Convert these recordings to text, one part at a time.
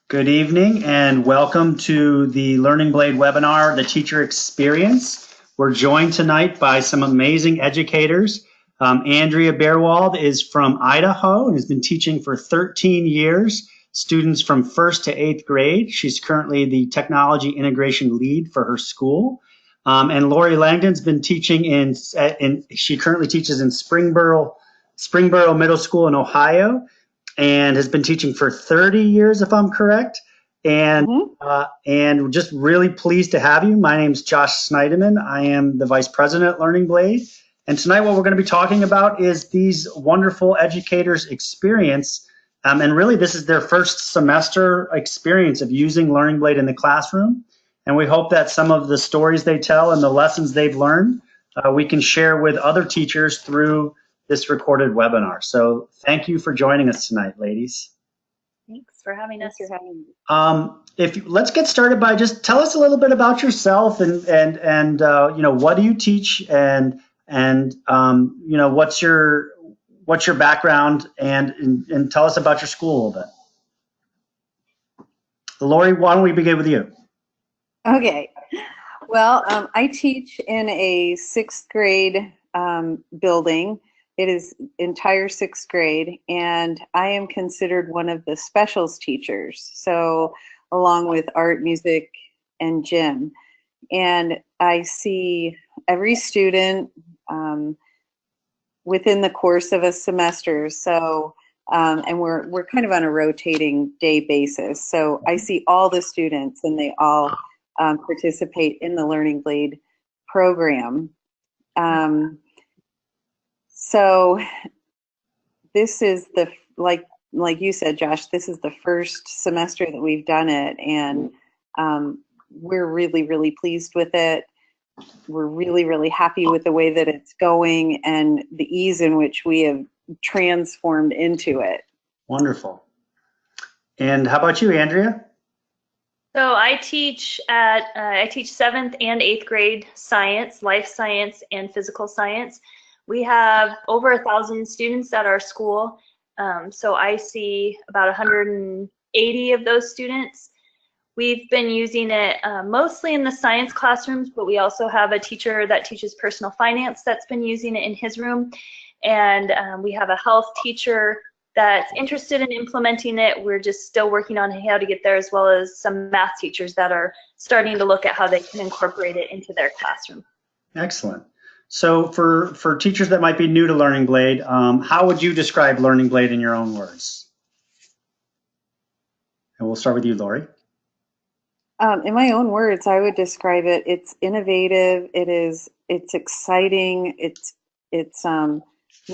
Good evening and welcome to the Learning Blade webinar, The Teacher Experience. We're joined tonight by some amazing educators. Andrea Beerwald is from Idaho and has been teaching for 13 years, students from 1st to 8th grade. She's currently the technology integration lead for her school. And Lori Langdon's been teaching she currently teaches in Springboro Middle School in Ohio, and has been teaching for 30 years, if I'm correct. And and just really pleased to have you. My name's Josh Snyderman. I am the Vice President at Learning Blade. And tonight what we're going to be talking about is these wonderful educators' experience. And really this is their first semester experience of using Learning Blade in the classroom. And we hope that some of the stories they tell and the lessons they've learned, we can share with other teachers through this recorded webinar. So thank you for joining us tonight, ladies. Thanks for having us. Let's get started by just tell us a little bit about yourself and what do you teach and what's your background and tell us about your school a little bit. Lori, why don't we begin with you? Okay. Well, I teach in a 6th grade building. It is entire 6th grade, and I am considered one of the specials teachers, so along with art, music, and gym. And I see every student within the course of a semester, so and we're kind of on a rotating day basis. So I see all the students, and they all participate in the Learning Blade program. So this is like you said, Josh, this is the first semester that we've done it, and we're really, really pleased with it. We're really, really happy with the way that it's going and the ease in which we have transformed into it. Wonderful. And how about you, Andrea? So I teach 7th and 8th grade science, life science, and physical science. We have over 1,000 students at our school, so I see about 180 of those students. We've been using it mostly in the science classrooms, but we also have a teacher that teaches personal finance that's been using it in his room, and we have a health teacher that's interested in implementing it. We're just still working on how to get there, as well as some math teachers that are starting to look at how they can incorporate it into their classroom. Excellent. So for teachers that might be new to Learning Blade, how would you describe Learning Blade in your own words? And we'll start with you, Lori. In my own words, I would describe it. It's innovative. It's exciting. It's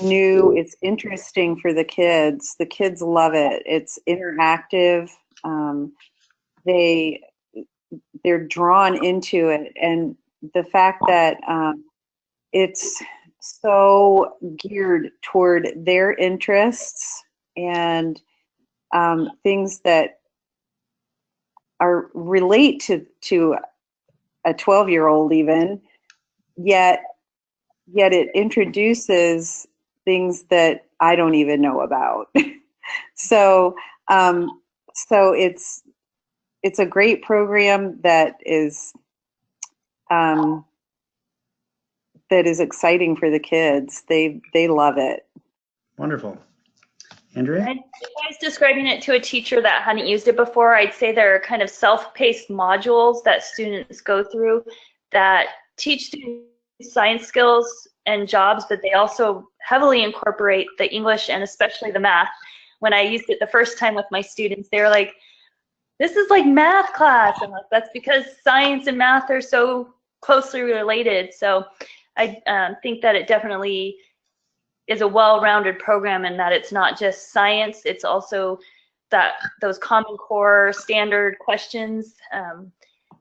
new. It's interesting for the kids. The kids love it. It's interactive. They're drawn into it, and the fact that it's so geared toward their interests and things that relate to a 12-year-old even, yet it introduces things that I don't even know about. So it's a great program that is exciting for the kids. They love it. Wonderful. Andrea? If I was describing it to a teacher that hadn't used it before, I'd say there are kind of self-paced modules that students go through that teach students science skills and jobs, but they also heavily incorporate the English and especially the math. When I used it the first time with my students, they were like, this is like math class. And that's because science and math are so closely related. So I think that it definitely is a well-rounded program in that it's not just science, it's also those Common Core standard questions.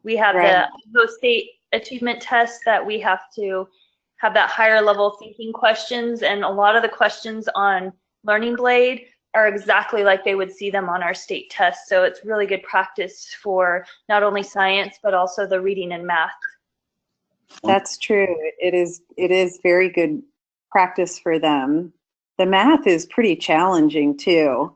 We have the Idaho State achievement test that we have to have that higher level thinking questions, and a lot of the questions on Learning Blade are exactly like they would see them on our state test. So it's really good practice for not only science, but also the reading and math. That's true. It is very good practice for them. The math is pretty challenging too.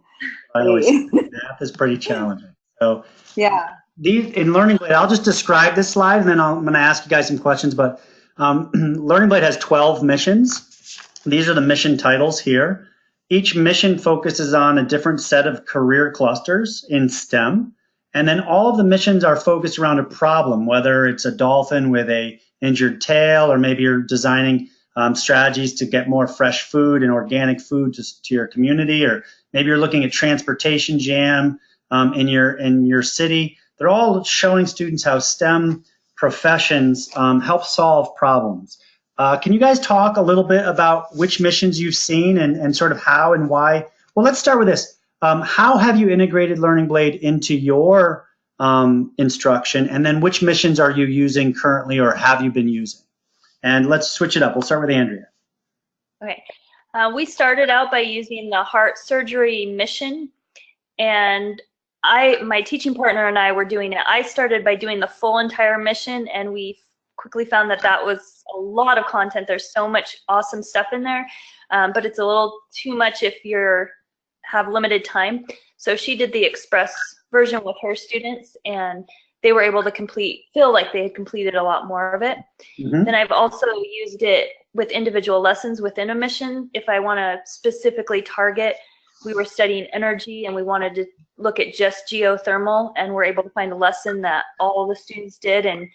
I always think math is pretty challenging. So Yeah. these in Learning Blade, I'll just describe this slide and then I'm going to ask you guys some questions. But Learning Blade has 12 missions. These are the mission titles here. Each mission focuses on a different set of career clusters in STEM. And then all of the missions are focused around a problem, whether it's a dolphin with a injured tail, or maybe you're designing strategies to get more fresh food and organic food to your community, or maybe you're looking at transportation jam in your city. They're all showing students how STEM professions help solve problems. Can you guys talk a little bit about which missions you've seen and sort of how and why? Well, let's start with this. How have you integrated Learning Blade into your instruction? And then which missions are you using currently or have you been using? And let's switch it up. We'll start with Andrea. Okay. We started out by using the heart surgery mission, and my teaching partner and I were doing it. I started by doing the full entire mission, and we quickly found that that was a lot of content. There's so much awesome stuff in there, but it's a little too much if you have limited time. So she did the express version with her students, and they were able to feel like they had completed a lot more of it. Then I've also used it with individual lessons within a mission. If I want to specifically target, we were studying energy and we wanted to look at just geothermal, and we're able to find a lesson that all the students did and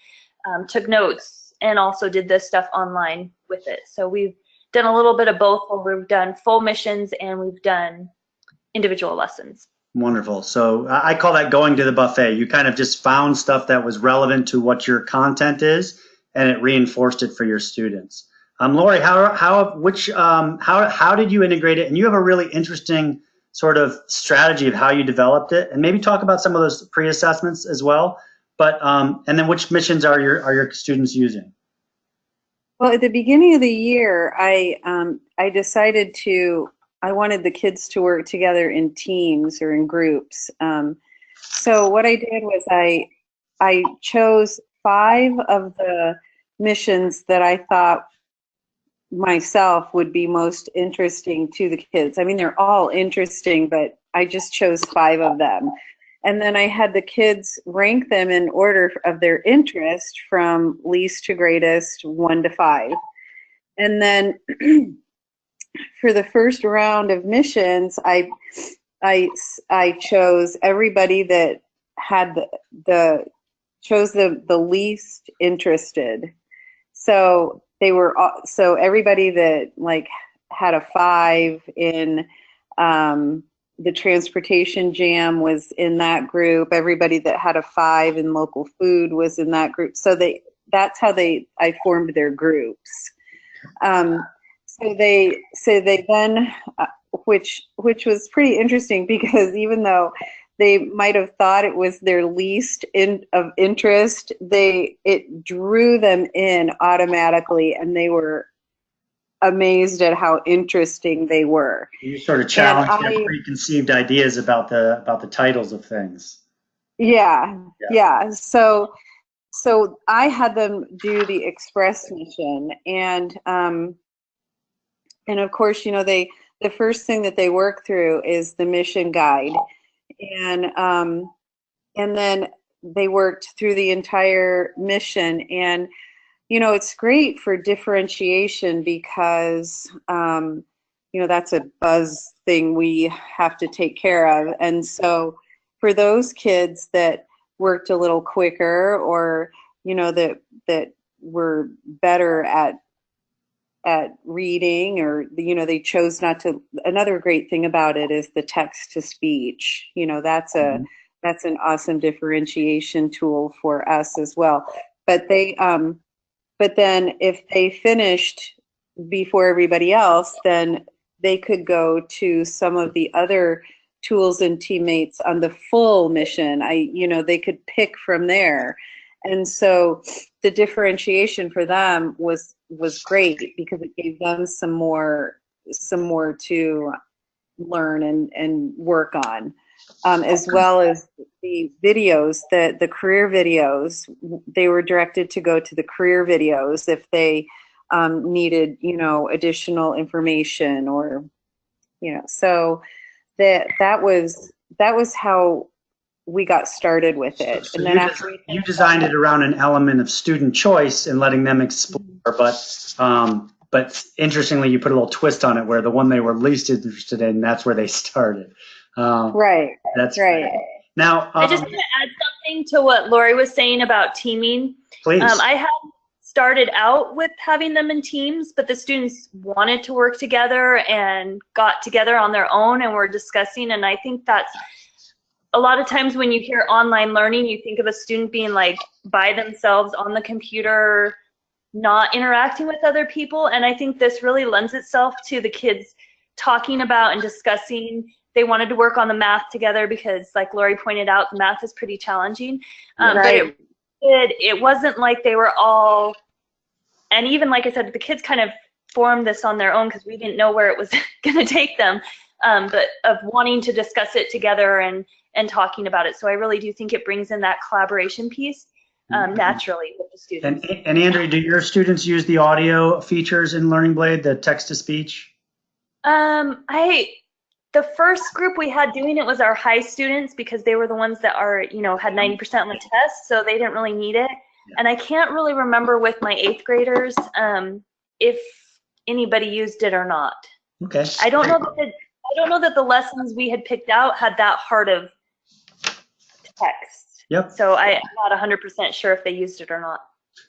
took notes and also did this stuff online with it. So we've done a little bit of both, where we've done full missions and we've done individual lessons. Wonderful. So I call that going to the buffet. You kind of just found stuff that was relevant to what your content is, and it reinforced it for your students. Lori, how did you integrate it? And you have a really interesting sort of strategy of how you developed it, and maybe talk about some of those pre-assessments as well. But and then which missions are your students using? Well, at the beginning of the year, I decided I wanted the kids to work together in teams or in groups. So what I did was I chose 5 of the missions that I thought myself would be most interesting to the kids. I mean, they're all interesting, but I just chose 5 of them. And then I had the kids rank them in order of their interest from least to greatest, 1 to 5. And then for the first round of missions, I chose everybody that had chose the least interested. So so everybody that like had a 5 in the transportation jam was in that group. Everybody that had a 5 in local food was in that group. So that's how I formed their groups. So they then, which was pretty interesting, because even though they might have thought it was their least of interest, it drew them in automatically, and they were amazed at how interesting they were. You sort of challenged their preconceived ideas about the titles of things. Yeah. So I had them do the express mission, and of course, the first thing that they work through is the mission guide, and then they worked through the entire mission. And it's great for differentiation, because that's a buzz thing we have to take care of. And so for those kids that worked a little quicker, or that were better at reading, or they chose not to. Another great thing about it is the text to speech. That's an awesome differentiation tool for us as well. But then if they finished before everybody else, then they could go to some of the other tools and teammates on the full mission. They could pick from there. And so the differentiation for them was great, because it gave them some more to learn and work on, as well as the videos, the career videos. They were directed to go to the career videos if they needed additional information, or so that was how we got started with it. So And then after you designed it around an element of student choice and letting them explore, but interestingly, you put a little twist on it where the one they were least interested in, that's where they started. right, That's right. great. Now, I just want to add something to what Lori was saying about teaming. please. I had started out with having them in teams, but the students wanted to work together and got together on their own and were discussing. And I think that's a lot of times when you hear online learning, you think of a student being like by themselves on the computer, not interacting with other people. And I think this really lends itself to the kids talking about and discussing. They wanted to work on the math together because, like Lori pointed out, the math is pretty challenging. Right. But it wasn't like they were all, and even like I said, the kids kind of formed this on their own because we didn't know where it was going to take them, but of wanting to discuss it together and talking about it. So I really do think it brings in that collaboration piece naturally with the students. And Andrea, do your students use the audio features in Learning Blade, the text-to-speech? The first group we had doing it was our high students because they were the ones that are, had 90% on the test, so they didn't really need it. And I can't really remember with my 8th graders if anybody used it or not. Okay. I don't know that the lessons we had picked out had that hard of text. Yep. So I'm not 100% sure if they used it or not.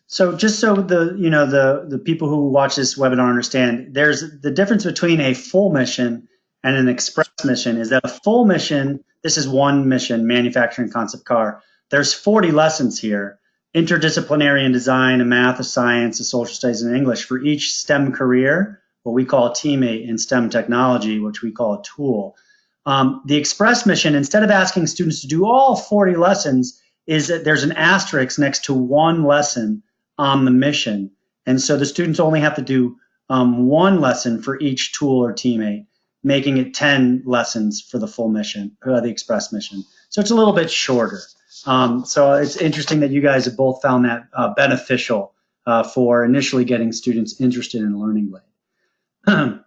So just so the people who watch this webinar understand, there's the difference between a full mission and an express mission is that a full mission, this is one mission, manufacturing concept car. There's 40 lessons here, interdisciplinary in design, a math, a science, a social studies, and English for each STEM career, what we call a teammate in STEM technology, which we call a tool. The express mission, instead of asking students to do all 40 lessons, is that there's an asterisk next to one lesson on the mission. And so the students only have to do one lesson for each tool or teammate, making it 10 lessons for the full mission, the express mission. So it's a little bit shorter. So it's interesting that you guys have both found that beneficial for initially getting students interested in Learning Blade.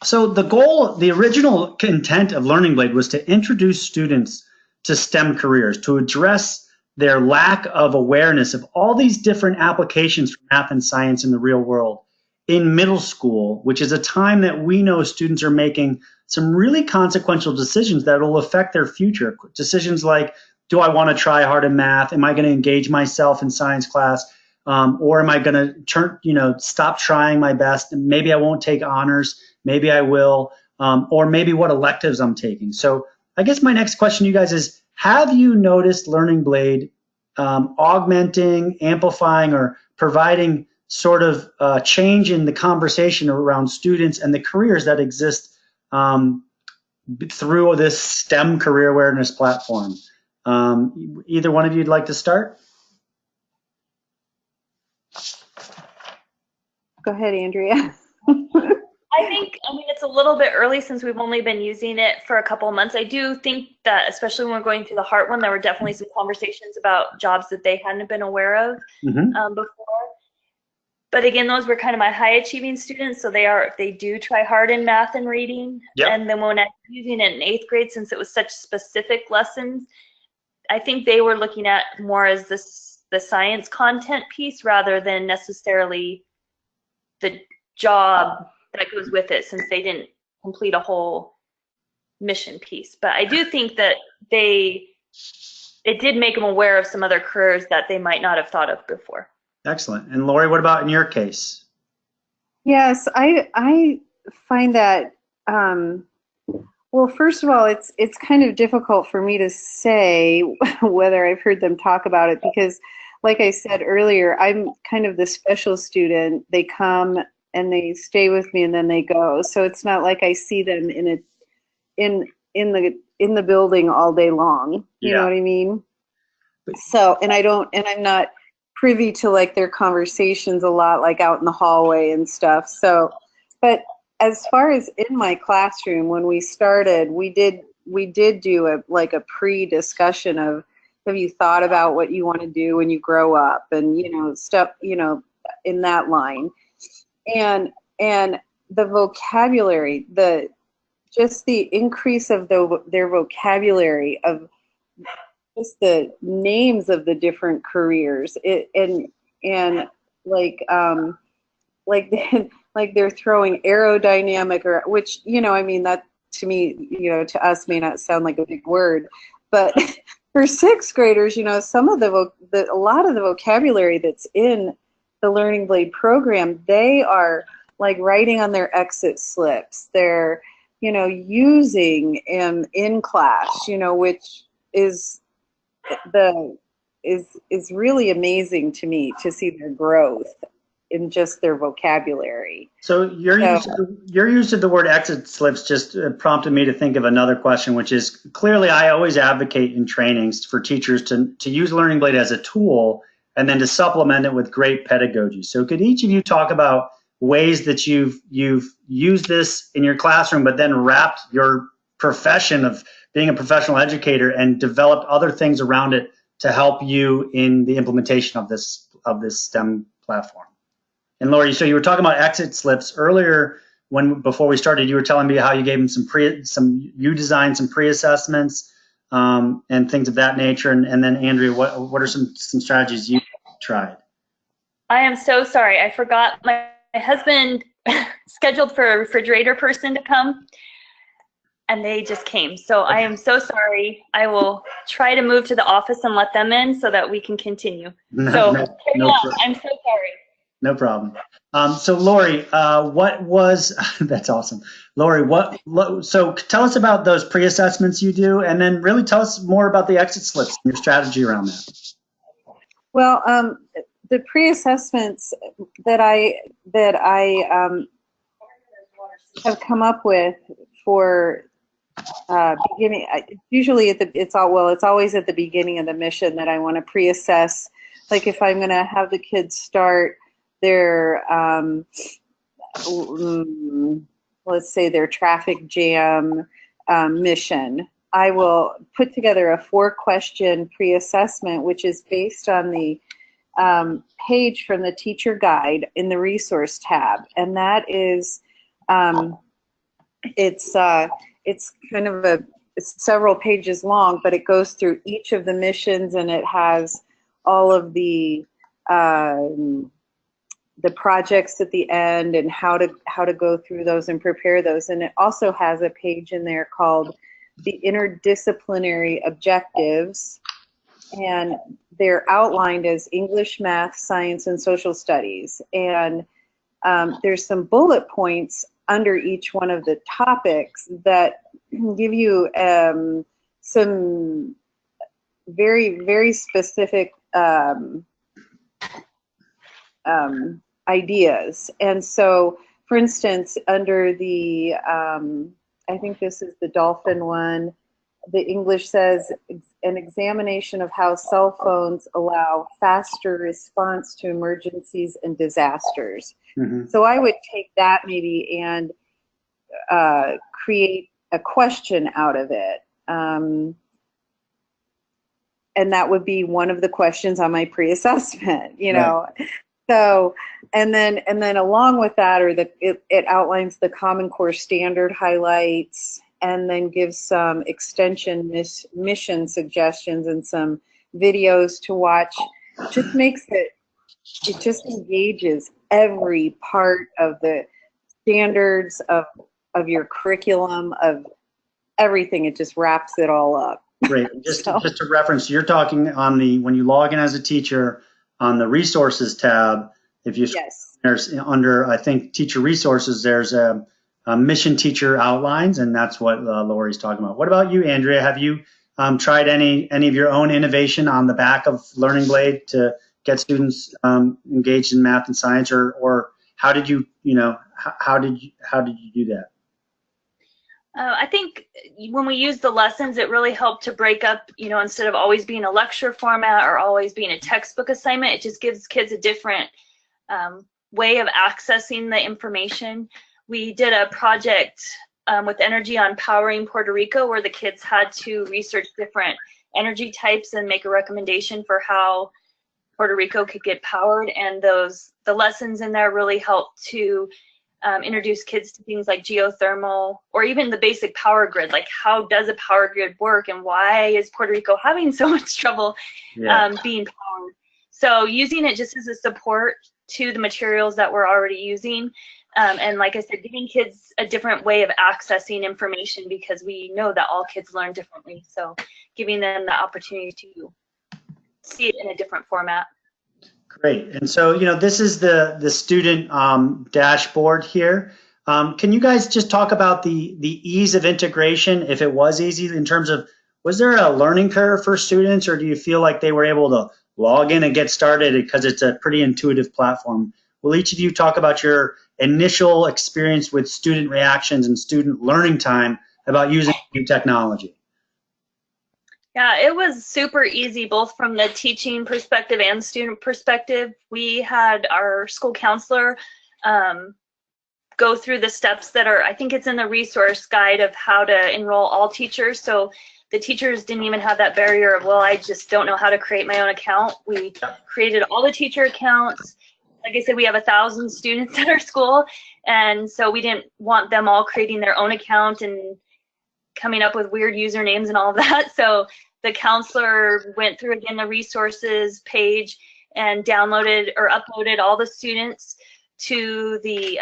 So the original intent of Learning Blade was to introduce students to STEM careers, to address their lack of awareness of all these different applications for math and science in the real world in middle school, which is a time that we know students are making some really consequential decisions that will affect their future. Decisions like, do I want to try hard in math? Am I going to engage myself in science class? Or am I going to stop trying my best? Maybe I won't take honors. Maybe I will. Or maybe what electives I'm taking. So I guess my next question to you guys is, have you noticed Learning Blade augmenting, amplifying, or providing sort of change in the conversation around students and the careers that exist through this STEM career awareness platform? Either one of you would like to start? Go ahead, Andrea. I think, it's a little bit early since we've only been using it for a couple of months. I do think that, especially when we're going through the Heart one, there were definitely some conversations about jobs that they hadn't been aware of before. But again, those were kind of my high achieving students, so they do try hard in math and reading. Yep. And then when I was using it in 8th grade, since it was such specific lessons, I think they were looking at more as the science content piece rather than necessarily the job that goes with it, since they didn't complete a whole mission piece. But I do think that it did make them aware of some other careers that they might not have thought of before. Excellent. And Lori, what about in your case? Yes, I find that, well, first of all, it's kind of difficult for me to say whether I've heard them talk about it because, like I said earlier, I'm kind of the special student. They come and they stay with me and then they go. So it's not like I see them in the building all day long. You know what I mean? So, and I'm not privy to like their conversations a lot, like out in the hallway and stuff. So, but as far as in my classroom, when we started, we did do a pre-discussion of, have you thought about what you want to do when you grow up, and stuff, in that line, and the vocabulary, just the increase of their vocabulary of just the names of the different careers. And like like like they're throwing aerodynamic, or which, I mean, that to me, to us may not sound like a big word, but for sixth graders, some of a lot of the vocabulary that's in the Learning Blade program, they are like writing on their exit slips. They're, using in class, which is is really amazing to me to see their growth in just their vocabulary. So your use of the word exit slips just prompted me to think of another question, which is, clearly I always advocate in trainings for teachers to use Learning Blade as a tool and then to supplement it with great pedagogy. So could each of you talk about ways that you've used this in your classroom, but then wrapped your profession of being a professional educator and developed other things around it to help you in the implementation of this STEM platform? And Lori, so you were talking about exit slips earlier. Before we started, you were telling me how you gave them you designed some pre-assessments and things of that nature. And then Andrea, what are some strategies you tried? I am so sorry. I forgot my husband scheduled for a refrigerator person to come, and they just came. So I am so sorry. I will try to move to the office and let them in so that we can continue. I'm so sorry. No problem. So Lori, what was, that's awesome. Lori, so tell us about those pre-assessments you do, and then really tell us more about the exit slips and your strategy around that. Well, the pre-assessments that I have come up with for beginning, usually it's always at the beginning of the mission that I want to pre-assess. Like if I'm going to have the kids start their, let's say their traffic jam mission, I will put together a 4-question pre-assessment, which is based on the page from the teacher guide in the resource tab. And that is, it's kind of it's several pages long, but it goes through each of the missions, and it has all of the projects at the end and how to go through those and prepare those. And it also has a page in there called the interdisciplinary objectives, and they're outlined as English, math, science, and social studies. And there's some bullet points under each one of the topics that give you some very, very specific ideas. And so, for instance, under the, I think this is the dolphin one, the English says, an examination of how cell phones allow faster response to emergencies and disasters. Mm-hmm. So I would take that maybe and create a question out of it. And that would be one of the questions on my pre-assessment, know. Right. So, and then along with that, it outlines the Common Core standard highlights, and then gives some extension mission suggestions and some videos to watch. Just makes it just engages every part of the standards of your curriculum, of everything. It just wraps it all up. Great. Just to reference, you're talking on when you log in as a teacher on the resources tab. If you there's under, I think, teacher resources, there's a mission teacher outlines, and that's what Lori's talking about. What about you, Andrea? Have you tried any of your own innovation on the back of Learning Blade to get students engaged in math and science, or how did you how did you do that? I think when we use the lessons, it really helped to break up, instead of always being a lecture format or always being a textbook assignment, it just gives kids a different way of accessing the information. We did a project with energy on powering Puerto Rico, where the kids had to research different energy types and make a recommendation for how Puerto Rico could get powered. And the lessons in there really helped to introduce kids to things like geothermal or even the basic power grid, like how does a power grid work and why is Puerto Rico having so much trouble being powered. So using it just as a support to the materials that we're already using. And like I said, giving kids a different way of accessing information because we know that all kids learn differently. So giving them the opportunity to see it in a different format. Great. And so, this is the student dashboard here. Can you guys just talk about the ease of integration, if it was easy in terms of, was there a learning curve for students, or do you feel like they were able to log in and get started because it's a pretty intuitive platform? Will each of you talk about your initial experience with student reactions and student learning time about using new technology? Yeah, it was super easy, both from the teaching perspective and student perspective. We had our school counselor go through the steps that are, I think it's in the resource guide of how to enroll all teachers. So the teachers didn't even have that barrier of, well, I just don't know how to create my own account. We created all the teacher accounts. Like I said, we have 1,000 students at our school, and so we didn't want them all creating their own account and coming up with weird usernames and all of that. So the counselor went through again the resources page and downloaded or uploaded all the students to the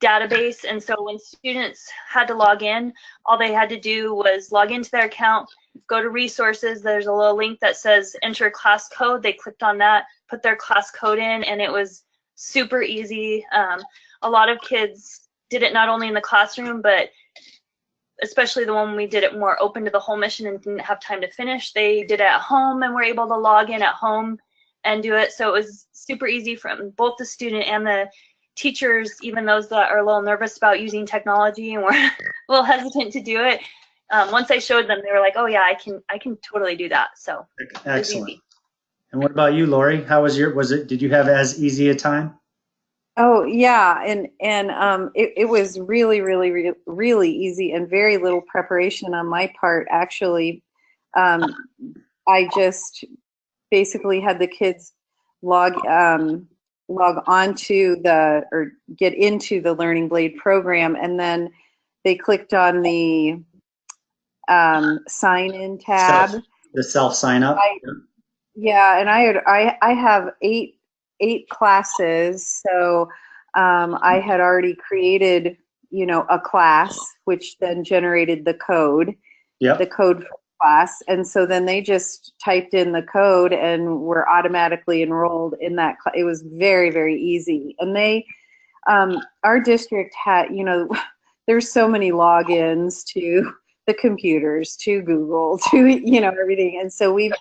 database. And so when students had to log in, all they had to do was log into their account, go to resources. There's a little link that says enter class code. They clicked on that, put their class code in, and it was super easy. A lot of kids did it not only in the classroom, but especially the one we did it more open to the whole mission and didn't have time to finish. They did it at home and were able to log in at home and do it. So it was super easy from both the student and the teachers, even those that are a little nervous about using technology and were a little hesitant to do it. Once I showed them, they were like, oh yeah, I can totally do that. So excellent. Easy. And what about you, Lori? How was did you have as easy a time? Oh yeah, and it was really easy and very little preparation on my part. Actually, I just basically had the kids log onto or get into the Learning Blade program, and then they clicked on the sign in tab. The self sign up. Yeah, and I have eight classes, so I had already created, a class, which then generated the code, the code for the class, and so then they just typed in the code and were automatically enrolled in that. It was very easy, and they, our district had, there's so many logins to the computers, to Google, to everything, and so we've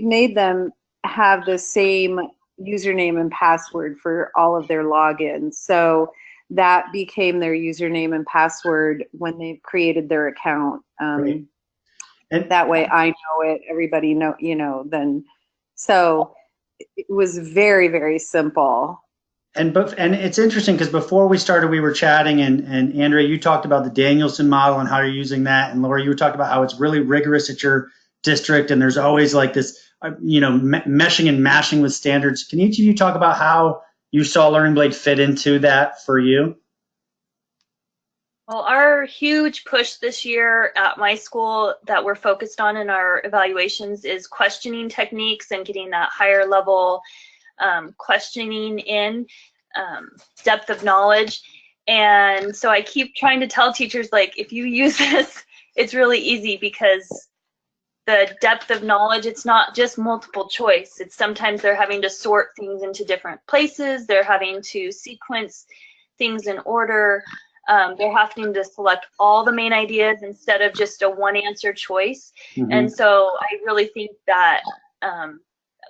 made them have the same username and password for all of their logins. So that became their username and password when they've created their account. And that way I know it, everybody know, then. So it was very simple. And it's interesting because before we started, we were chatting, and Andrea, you talked about the Danielson model and how you're using that, and Laura, you were talking about how it's really rigorous at your district, and there's always like this, meshing and mashing with standards. Can each of you talk about how you saw Learning Blade fit into that for you? Well, our huge push this year at my school that we're focused on in our evaluations is questioning techniques and getting that higher level questioning in, depth of knowledge. And so I keep trying to tell teachers, like, if you use this, it's really easy because the depth of knowledge, it's not just multiple choice. It's sometimes they're having to sort things into different places. They're having to sequence things in order. They're having to select all the main ideas instead of just a one answer choice. Mm-hmm. And so I really think that,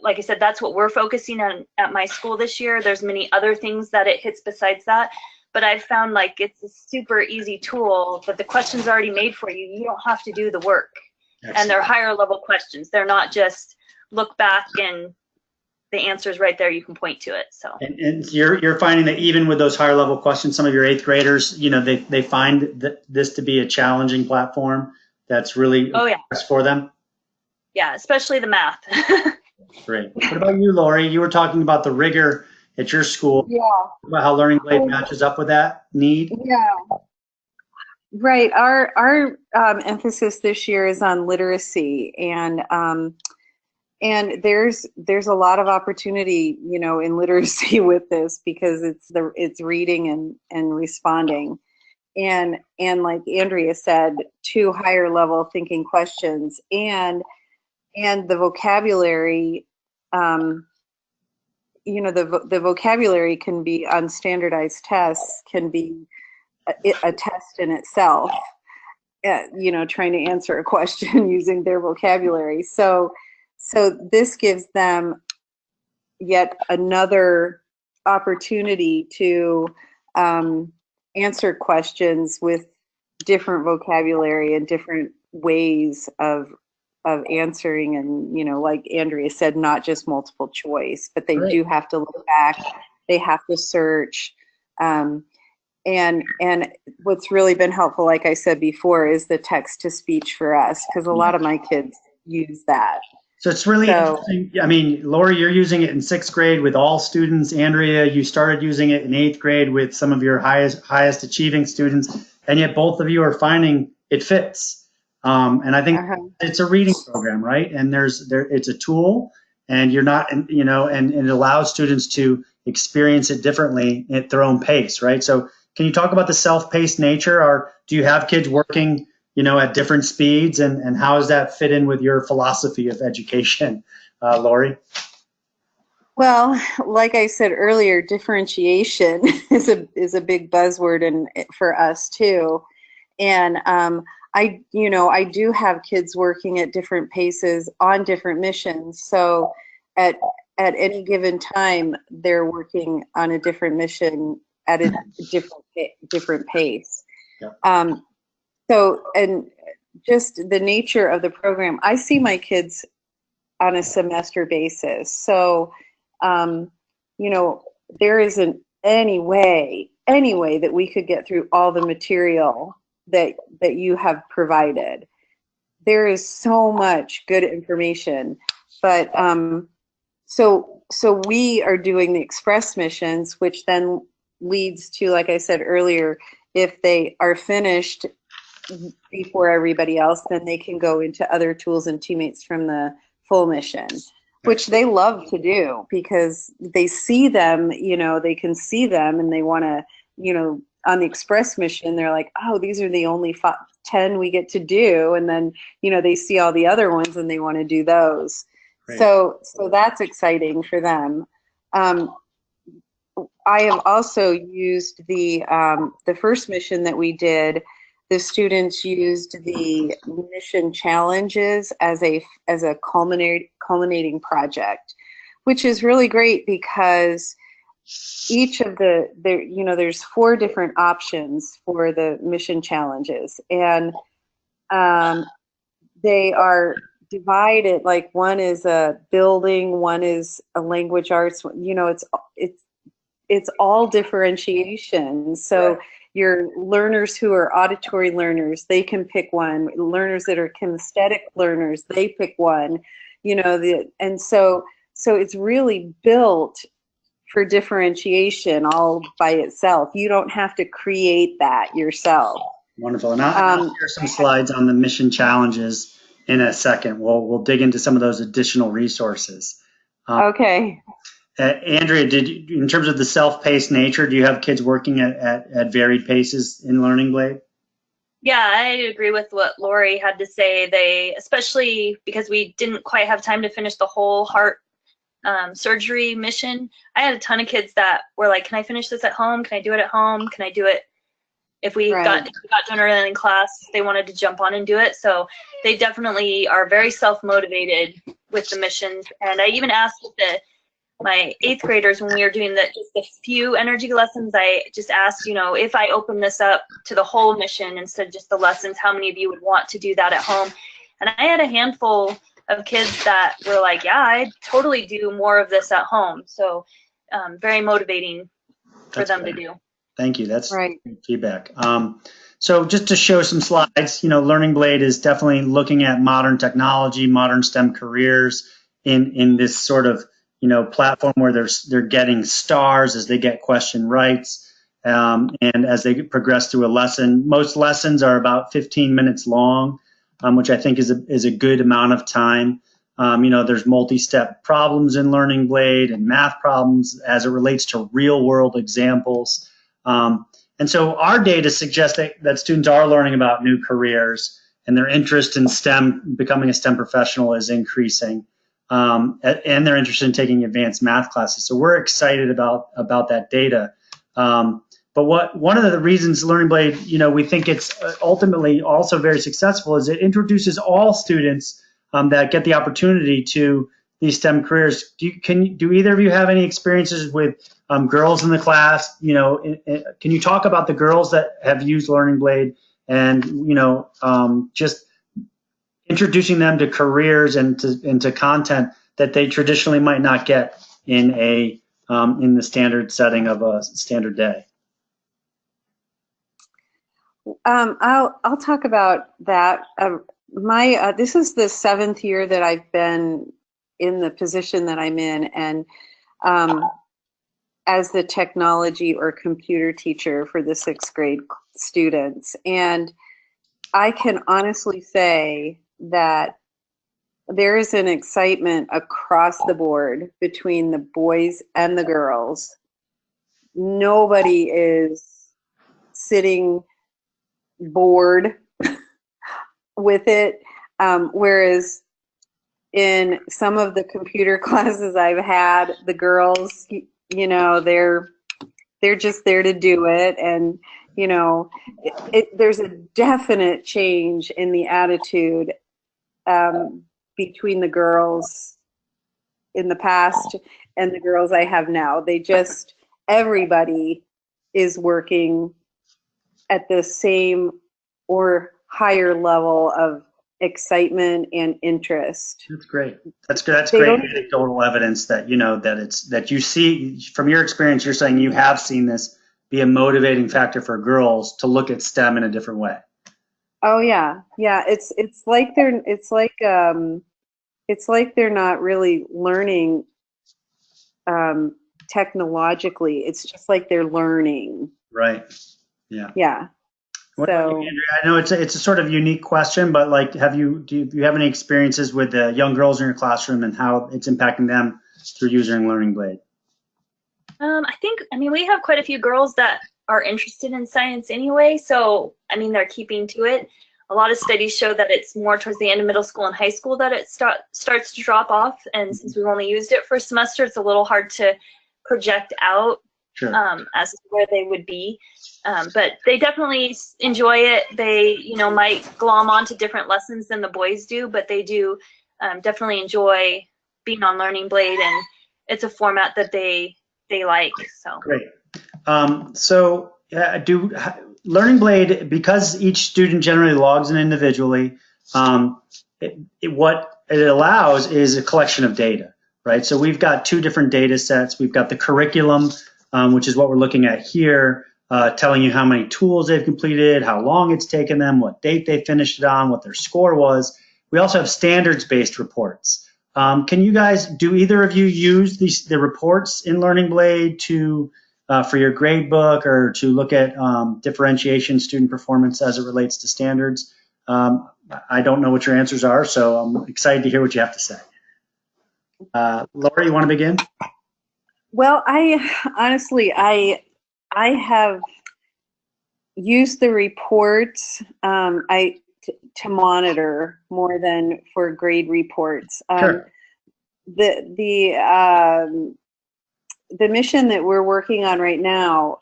like I said, that's what we're focusing on at my school this year. There's many other things that it hits besides that, but I've found like it's a super easy tool, but the question's already made for you. You don't have to do the work. Excellent. And they're higher level questions. They're not just look back and the answer's right there, you can point to it. So and you're finding that even with those higher level questions, some of your 8th graders, they find this to be a challenging platform that's really for them. Yeah, especially the math. Great. What about you, Lori? You were talking about the rigor at your school Yeah. about how Learning Blade matches up with that need? Yeah. Right. Our emphasis this year is on literacy, and there's a lot of opportunity, in literacy with this, because it's reading and responding, and like Andrea said, to higher level thinking questions, and the vocabulary. The vocabulary can be on standardized tests, can be a test in itself, trying to answer a question using their vocabulary. So this gives them yet another opportunity to answer questions with different vocabulary and different ways of answering, and like Andrea said, not just multiple choice, but they do have to look back, they have to search, and what's really been helpful, like I said before, is the text to speech for us, because a lot of my kids use that. So it's really interesting. I mean, Lori, you're using it in 6th grade with all students. Andrea, you started using it in 8th grade with some of your highest achieving students, and yet both of you are finding it fits. And I think it's a reading program, right? And it's a tool, and you're not, and it allows students to experience it differently at their own pace, right? So can you talk about the self-paced nature, or do you have kids working, at different speeds, and how does that fit in with your philosophy of education, Lori? Well, like I said earlier, differentiation is a big buzzword and for us too. And I do have kids working at different paces on different missions. So at any given time, they're working on a different mission at a different pace. Yeah. So, and just the nature of the program, I see my kids on a semester basis. So, there isn't any way that we could get through all the material that you have provided. There is so much good information, but so we are doing the express missions, which then leads to, like I said earlier, if they are finished before everybody else, then they can go into other tools and teammates from the full mission, which they love to do, because they see them, they can see them, and they want to, on the express mission, they're like, oh, these are the only 10 we get to do. And then, they see all the other ones and they want to do those. Right. So that's exciting for them. I have also used the first mission that we did. The students used the mission challenges as a culminating project, which is really great, because each of there's 4 different options for the mission challenges, and they are divided. Like, one is a building, one is a language arts. It's all differentiation. So your learners who are auditory learners, they can pick one. Learners that are kinesthetic learners, they pick one. And so it's really built for differentiation all by itself. You don't have to create that yourself. Wonderful. And I'll share some slides on the mission challenges in a second. We'll dig into some of those additional resources. Okay. Andrea, in terms of the self-paced nature, do you have kids working at varied paces in Learning Blade? Yeah, I agree with what Lori had to say. They, especially because we didn't quite have time to finish the whole heart surgery mission, I had a ton of kids that were like, can I finish this at home? Can I do it at home? Can I do it if we got done early in class? They wanted to jump on and do it. So they definitely are very self-motivated with the missions. And I even asked my 8th graders, when we were doing just a few energy lessons, I just asked, if I open this up to the whole mission instead of just the lessons, how many of you would want to do that at home? And I had a handful of kids that were like, yeah, I'd totally do more of this at home. So very motivating for them to do. Thank you. That's great feedback. So just to show some slides, Learning Blade is definitely looking at modern technology, modern STEM careers in this sort of platform where they're getting stars as they get question rights, and as they progress through a lesson. Most lessons are about 15 minutes long, which I think is a good amount of time. There's multi-step problems in Learning Blade and math problems as it relates to real-world examples. And so our data suggests that students are learning about new careers, and their interest in STEM, becoming a STEM professional, is increasing. And they're interested in taking advanced math classes. So we're excited about that data. But one of the reasons Learning Blade, we think it's ultimately also very successful is it introduces all students that get the opportunity to these STEM careers. Do either of you have any experiences with girls in the class? Can you talk about the girls that have used Learning Blade and just introducing them to careers and to content that they traditionally might not get in the standard setting of a standard day? I'll talk about that. This is the 7th year that I've been in the position that I'm in, and as the technology or computer teacher for the 6th grade students. And I can honestly say that there is an excitement across the board between the boys and the girls. Nobody is sitting bored with it, whereas in some of the computer classes I've had, the girls, they're just there to do it, and there's a definite change in the attitude between the girls in the past and the girls I have now. Everybody is working at the same or higher level of excitement and interest. That's great. That's good. That's great anecdotal evidence that that you see from your experience. You're saying you have seen this be a motivating factor for girls to look at STEM in a different way. Oh yeah. It's like they're not really learning technologically. It's just like they're learning. Right. Yeah. Yeah. What about you, Andrea? I know it's a sort of unique question, but do you have any experiences with the young girls in your classroom and how it's impacting them through using Learning Blade? We have quite a few girls that are interested in science anyway, so they're keeping to it. A lot of studies show that it's more towards the end of middle school and high school that it starts to drop off, and since we've only used it for a semester, it's a little hard to project out. Sure. As to where they would be. But they definitely enjoy it. They, might glom onto different lessons than the boys do, but they do definitely enjoy being on Learning Blade, and it's a format that they like. So great. Learning Blade, because each student generally logs in individually, what it allows is a collection of data, right? So we've got 2 different data sets. We've got the curriculum, which is what we're looking at here, telling you how many tools they've completed, how long it's taken them, what date they finished it on, what their score was. We also have standards-based reports. Can you guys, do either of you use the reports in Learning Blade for your grade book or to look at differentiation student performance as it relates to standards? I don't know what your answers are, so I'm excited to hear what you have to say. Laura, you want to begin? Well, I have used the reports to monitor more than for grade reports. Sure. The mission that we're working on right now,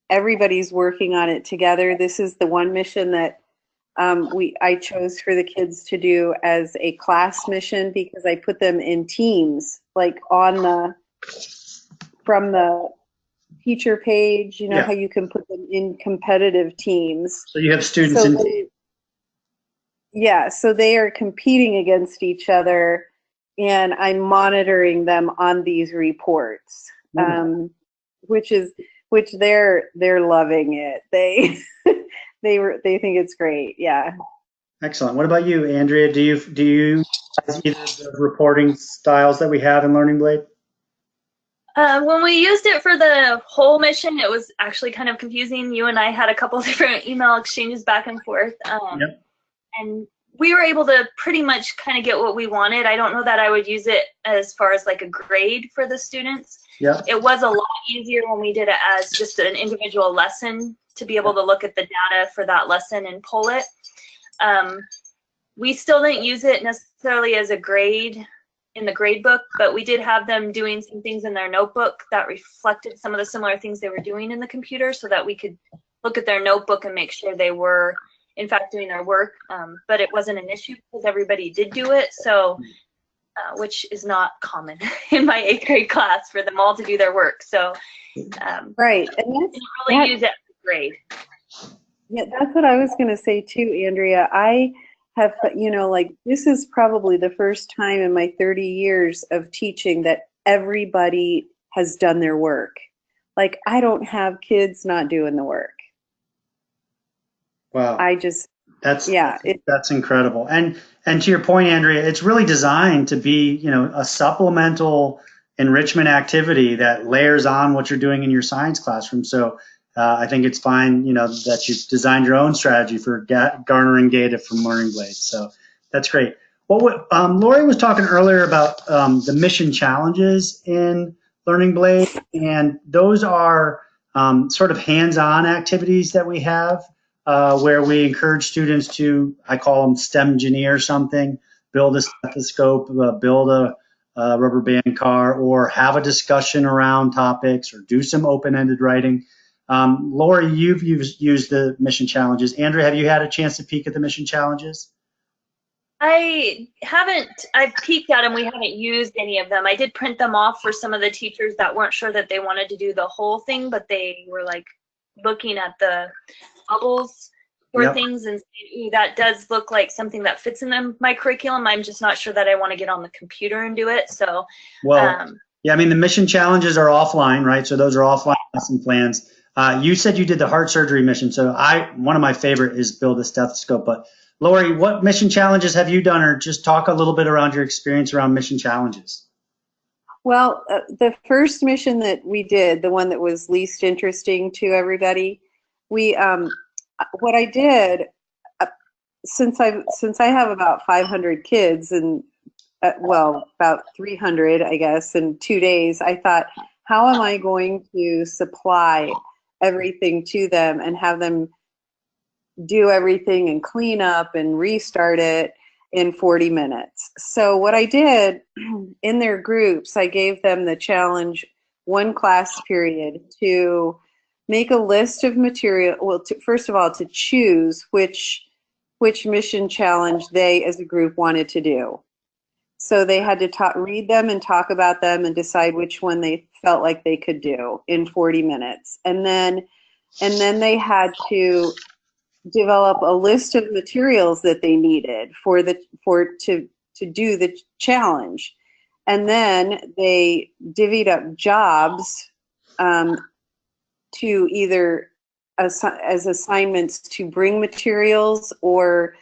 everybody's working on it together. This is the one mission that I chose for the kids to do as a class mission because I put them in teams, like from the teacher page, how you can put them in competitive teams. So you have students in teams. Yeah, so they are competing against each other, and I'm monitoring them on these reports, which they're loving it. They think it's great. Yeah. Excellent. What about you, Andrea? Do you use either of the reporting styles that we have in Learning Blade? When we used it for the whole mission, it was actually kind of confusing. You and I had a couple different email exchanges back and forth. Yep. And we were able to pretty much kind of get what we wanted. I don't know that I would use it as far as like a grade for the students. Yep. It was a lot easier when we did it as just an individual lesson to be able to look at the data for that lesson and pull it. We still didn't use it necessarily as a grade in the grade book, but we did have them doing some things in their notebook that reflected some of the similar things they were doing in the computer, so that we could look at their notebook and make sure they were in fact doing their work. But it wasn't an issue because everybody did do it, so which is not common in my 8th grade class for them all to do their work. So right, and we didn't really use it as a grade. Yeah, that's what I was going to say too, Andrea. I have, like, this is probably the first time in my 30 years of teaching that everybody has done their work. Like, I don't have kids not doing the work. Wow. That's incredible. And to your point, Andrea, it's really designed to be, a supplemental enrichment activity that layers on what you're doing in your science classroom. So I think it's fine, that you've designed your own strategy for garnering data from Learning Blade. So that's great. Well, Lori was talking earlier about the mission challenges in Learning Blade, and those are sort of hands-on activities that we have where we encourage students to, I call them STEM engineer something, build a stethoscope, build a rubber band car, or have a discussion around topics, or do some open-ended writing. Lori, you've used the mission challenges. Andrea, have you had a chance to peek at the mission challenges? I haven't. I've peeked at them. We haven't used any of them. I did print them off for some of the teachers that weren't sure that they wanted to do the whole thing, but they were like looking at the bubbles for things and saying, ooh, that does look like something that fits in my curriculum. I'm just not sure that I want to get on the computer and do it. So, yeah, I mean, the mission challenges are offline, right? So those are offline lesson plans. You said you did the heart surgery mission. So one of my favorite is build a stethoscope. But Lori, what mission challenges have you done, or just talk a little bit around your experience around mission challenges? Well, the first mission that we did, the one that was least interesting to everybody, what I did, since I have about 500 kids and about 300, I guess, in 2 days, I thought, how am I going to supply everything to them and have them do everything and clean up and restart it in 40 minutes? So what I did in their groups, I gave them the challenge, one class period, to make a list of material. Well, first of all, to choose which mission challenge they as a group wanted to do. So they had to read them and talk about them and decide which one they felt like they could do in 40 minutes. And then they had to develop a list of materials that they needed to do the challenge. And then they divvied up jobs to either as assignments to bring materials or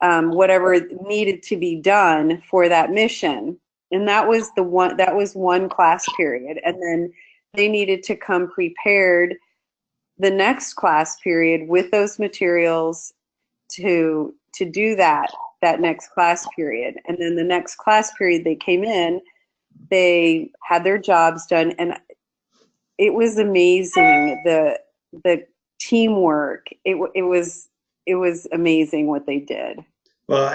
whatever needed to be done for that mission. And that was one class period. And then they needed to come prepared the next class period with those materials to do that next class period. And then the next class period they came in, they had their jobs done, and it was amazing, the teamwork. It was amazing what they did. Well,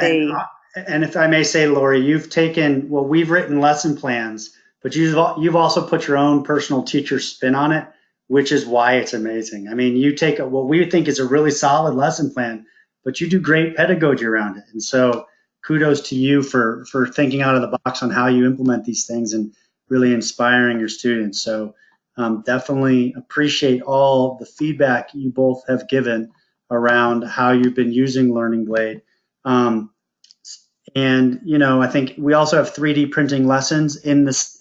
and if I may say, Lori, you've taken, well, we've written lesson plans, but you've also put your own personal teacher spin on it, which is why it's amazing. I mean, you take what we think is a really solid lesson plan, but you do great pedagogy around it. And so kudos to you for thinking out of the box on how you implement these things and really inspiring your students. So definitely appreciate all the feedback you both have given around how you've been using Learning Blade. And I think we also have 3D printing lessons in this.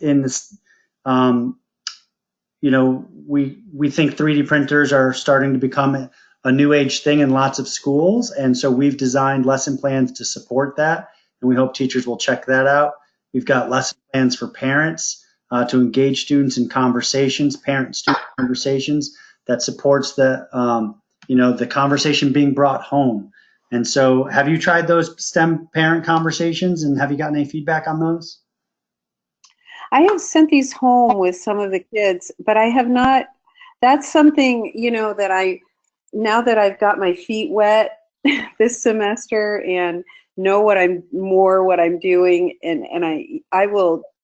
We think 3D printers are starting to become a new age thing in lots of schools, and so we've designed lesson plans to support that, and we hope teachers will check that out. We've got lesson plans for parents to engage students in conversations, parent-student conversations that supports the, the conversation being brought home. And so have you tried those STEM parent conversations, and have you gotten any feedback on those? I have sent these home with some of the kids, but I have not. That's something, now that I've got my feet wet this semester and know what I'm doing, and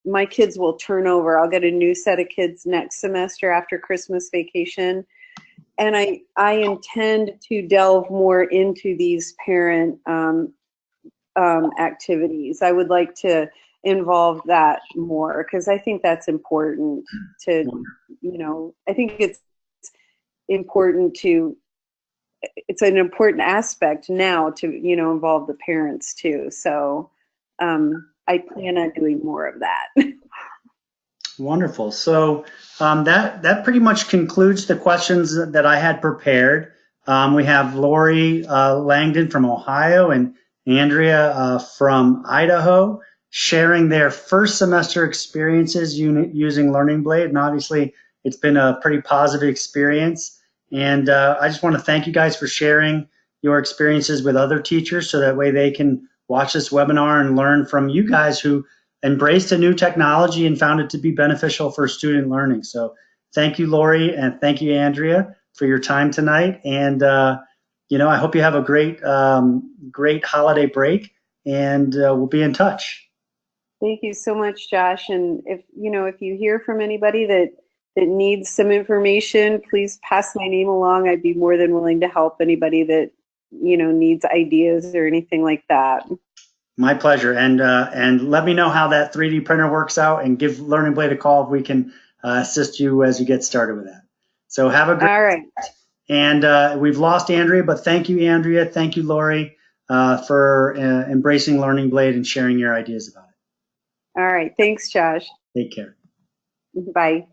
my kids will turn over. I'll get a new set of kids next semester after Christmas vacation. And I intend to delve more into these parent activities. I would like to involve that more because I think that's important to, I think it's important to, it's an important aspect now to, involve the parents too. So I plan on doing more of that. Wonderful. So that pretty much concludes the questions that I had prepared. We have Lori Langdon from Ohio and Andrea from Idaho sharing their first semester experiences using Learning Blade. And obviously, it's been a pretty positive experience. And I just want to thank you guys for sharing your experiences with other teachers so that way they can watch this webinar and learn from you guys who embraced a new technology and found it to be beneficial for student learning. So thank you, Lori, and thank you, Andrea, for your time tonight. And, I hope you have a great holiday break, and we'll be in touch. Thank you so much, Josh. And if you hear from anybody that needs some information, please pass my name along. I'd be more than willing to help anybody that, needs ideas or anything like that. My pleasure. And let me know how that 3D printer works out, and give Learning Blade a call if we can assist you as you get started with that. So have a great. All right. And we've lost Andrea, but thank you, Andrea. Thank you, Lori, for embracing Learning Blade and sharing your ideas about it. All right. Thanks, Josh. Take care. Bye.